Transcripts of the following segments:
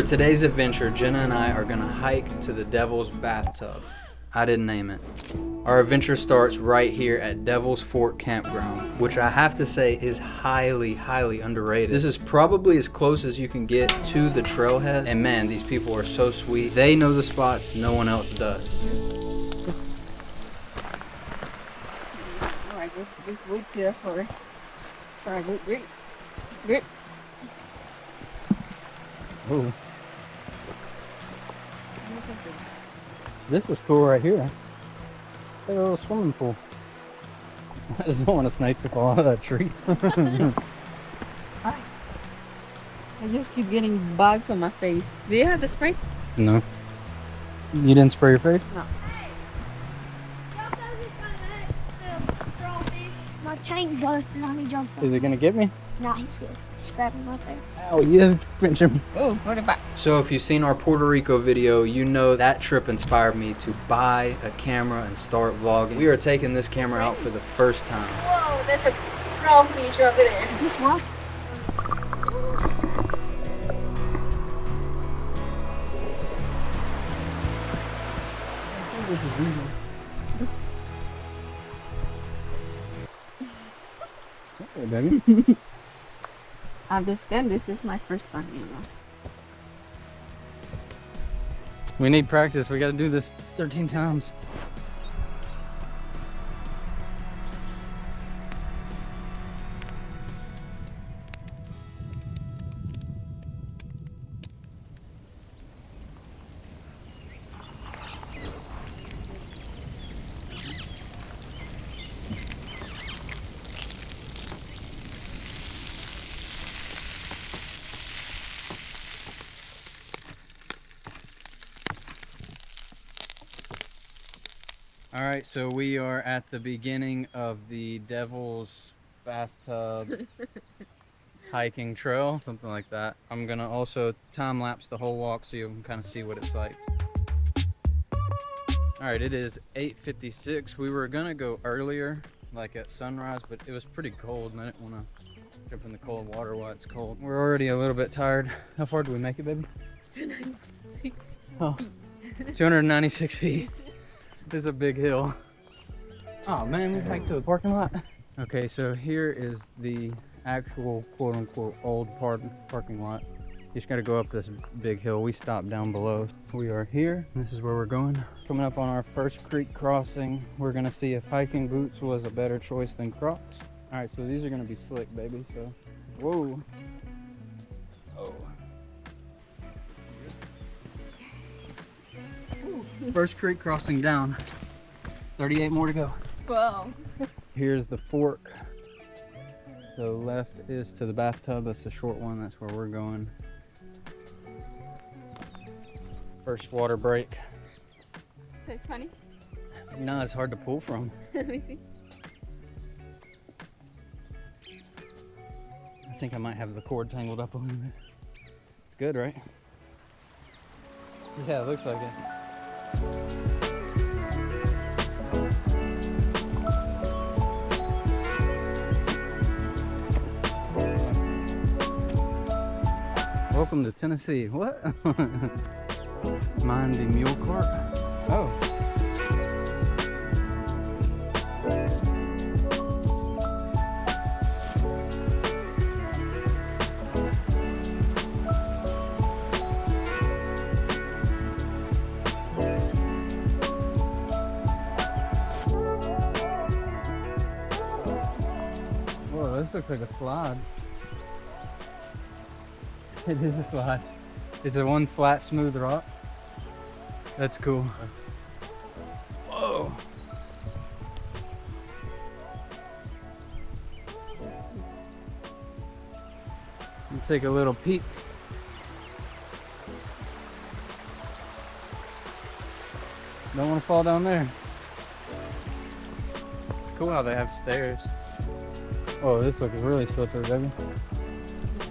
today's adventure, Jenna and I are gonna hike to the Devil's Bathtub. I didn't name it. Our adventure starts right here at Devil's Fork Campground, which I have to say is highly, highly underrated. This is probably as close as you can get to the trailhead, and man, these people are so sweet. They know the spots no one else does. Alright, this wood's here for a good grip. Ooh. This is cool right here. A little swimming pool. I just don't want a snake to fall out of that tree. I just keep getting bugs on my face. Do you have the spray? No. You didn't spray your face? No. My tank busted on me, Johnson. Is it gonna get me? Nah, he's good. Just grab him right there. Oh, yes, pinch him. Oh, what about? So if you've seen our Puerto Rico video, you know that trip inspired me to buy a camera and start vlogging. We are taking this camera out for the first time. Whoa, there's a crawfish over there. Just what? Hey, baby. I understand this is my first time, you know. We need practice. We got to do this 13 times. All right, so we are at the beginning of the Devil's Bathtub hiking trail, something like that. I'm gonna also time lapse the whole walk so you can kind of see what it's like. All right, it is 8:56. We were gonna go earlier, like at sunrise, but it was pretty cold and I didn't wanna jump in the cold water while it's cold. We're already a little bit tired. How far did we make it, baby? 296 Oh, feet. 296 feet. This is a big hill. Oh man, we hiked to the parking lot. Okay, so here is the actual quote-unquote old parking lot. You just gotta go up this big hill. We stopped down below. We are here. This is where we're going. Coming up on our first creek crossing. We're gonna see if hiking boots was a better choice than Crocs. All right, so these are gonna be slick, baby. So, whoa. Oh. First creek crossing down. 38 more to go. Whoa. Here's the fork. So left is to the bathtub. That's the short one. That's where we're going. First water break. So it's funny. No, it's hard to pull from. Let me see. I think I might have the cord tangled up a little bit. It's good, right? Yeah, it looks like it. Welcome to Tennessee. What? Mind the mule cart? Oh. Whoa, this looks like a slide. It is a slide. It's a one flat, smooth rock. That's cool. Whoa. Let's take a little peek. Don't want to fall down there. It's cool how they have stairs. Oh, this looks really slippery, baby.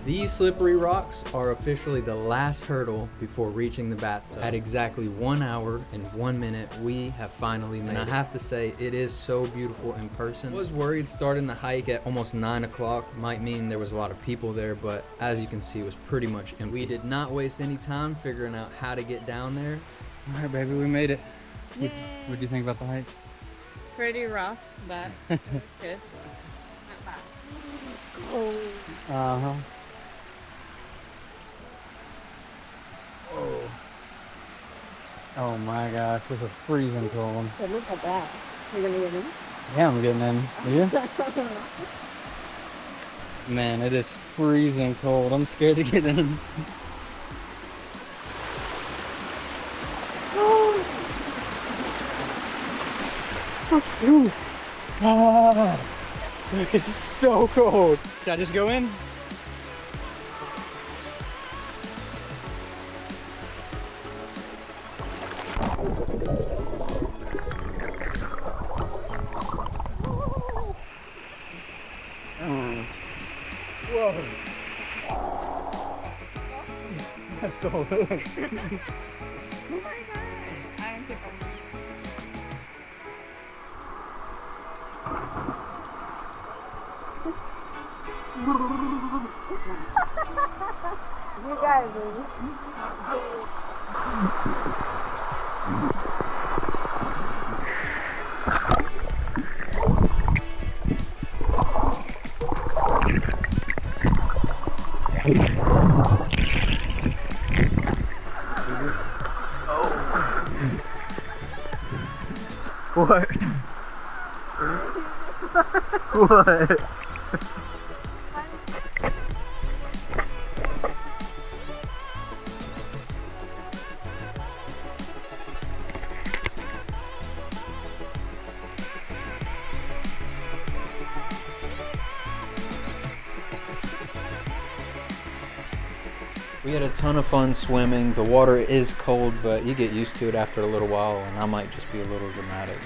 These slippery rocks are officially the last hurdle before reaching the bathtub. At exactly 1 hour and 1 minute, we have finally made it. And I have to say, it is so beautiful in person. I was worried starting the hike at almost 9 o'clock might mean there was a lot of people there, but as you can see, it was pretty much empty. We did not waste any time figuring out how to get down there. All right, baby, we made it. What'd you think about the hike? Pretty rough, but it was good. Not bad. Oh. Uh-huh. Oh. Oh my gosh, this is freezing cold. So look at that. You're gonna get in? Yeah, I'm getting in. Are you? Man, it is freezing cold. I'm scared to get in. Ooh. Ah, it's so cold. Should I just go in? Whoa. That's cold. You guys are. What? What? We had a ton of fun swimming. The water is cold, but you get used to it after a little while, and I might just be a little dramatic.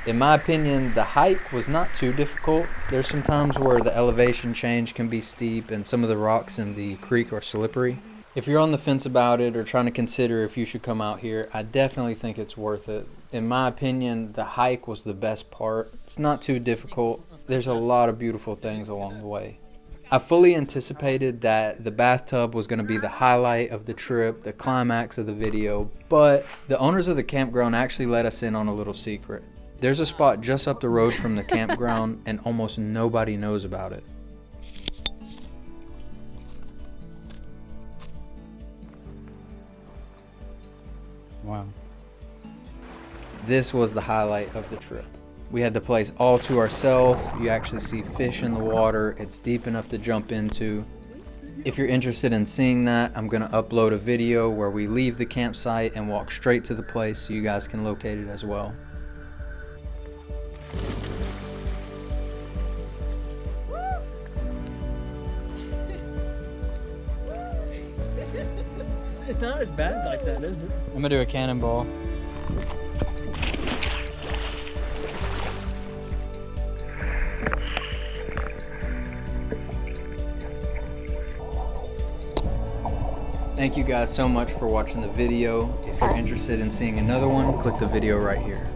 In my opinion, the hike was not too difficult. There's some times where the elevation change can be steep and some of the rocks in the creek are slippery. If you're on the fence about it or trying to consider if you should come out here, I definitely think it's worth it. In my opinion, the hike was the best part. It's not too difficult. There's a lot of beautiful things along the way. I fully anticipated that the bathtub was going to be the highlight of the trip, the climax of the video, but the owners of the campground actually let us in on a little secret. There's a spot just up the road from the campground and almost nobody knows about it. Wow. This was the highlight of the trip. We had the place all to ourselves. You actually see fish in the water. It's deep enough to jump into. If you're interested in seeing that, I'm gonna upload a video where we leave the campsite and walk straight to the place so you guys can locate it as well. It's not as bad like that, is it? I'm gonna do a cannonball. Thank you guys so much for watching the video. If you're interested in seeing another one, click the video right here.